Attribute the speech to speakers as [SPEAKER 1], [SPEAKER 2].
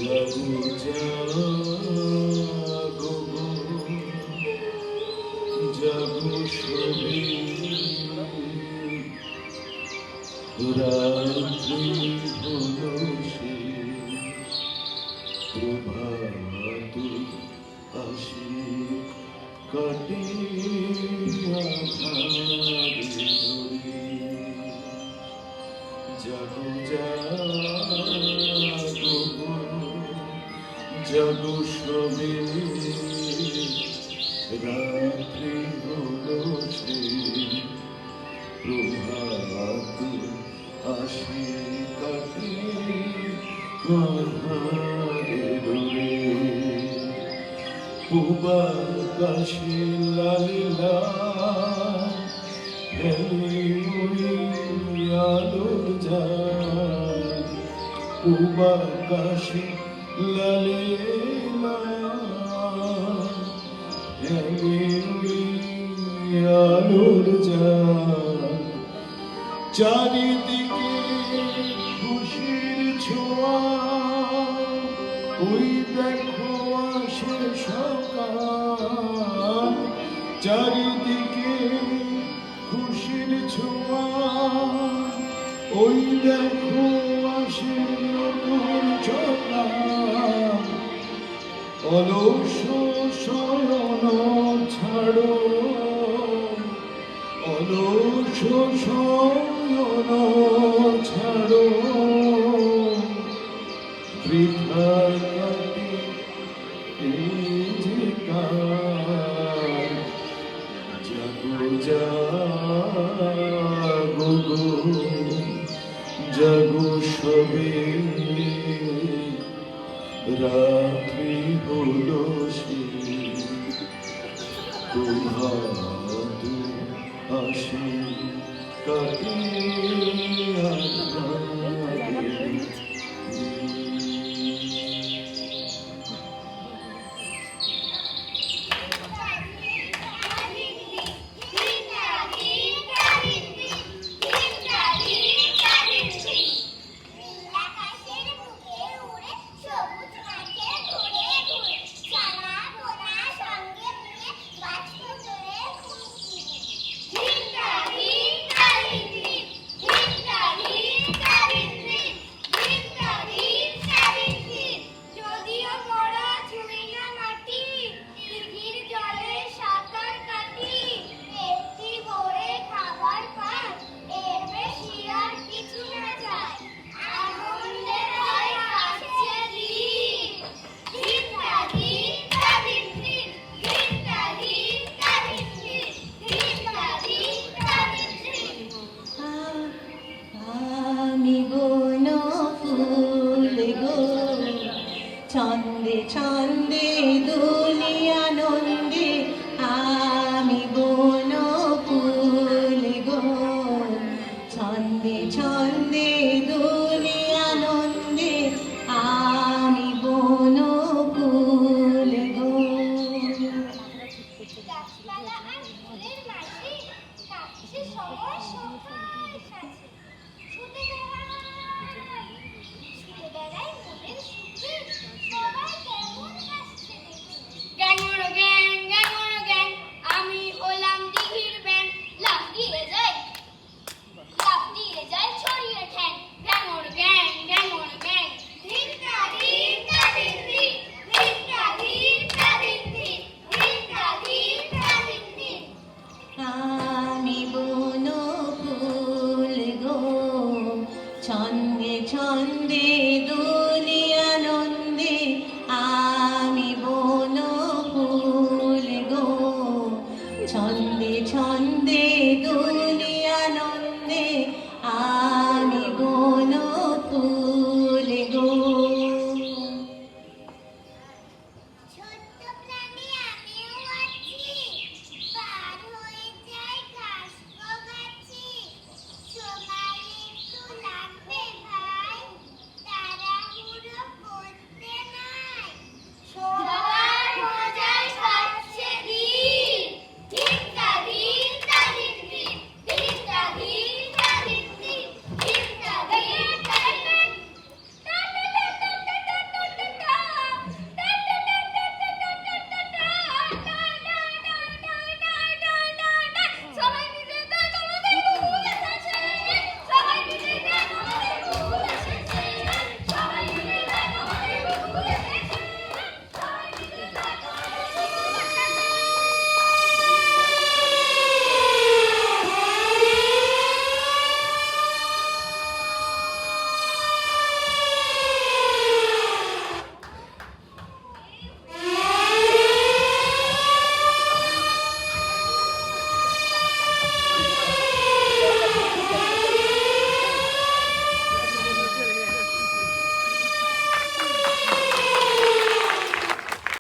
[SPEAKER 1] জাগো জাগো জাগো সবে রাত্রি হলো সে প্রভাত আসে কাটে আধারে ধরে জাগো জাগো জাগো সবে রাত্রি হলো সে প্রভাত আসে কাটে আধারে ধরে পূবাকাশে লাল আলোর যায় পূবাকাশে লালে আলোর যায় চারিদিকে খুশির ছোঁয়া ওই দেখো আসে সকাল চারিদিকে খুশির ছোঁয়া ওই দেখো আসে নতুন সকাল অলস শয়ন ছাড়ো অলস শয়ন ছাড়ো বৃথা কাটে এই যে কাল জাগো জাগো গো জাগো সবে রাত্রি হলো সে প্রভাত আসে কাটে আধারে
[SPEAKER 2] ছন্দে ছন্দে দুলি আনন্দে আমি বন ফুল গো ছন্দে ছন্দে দুলি আনন্দে আমি বন ফুল গো ছন্দে ছন্দে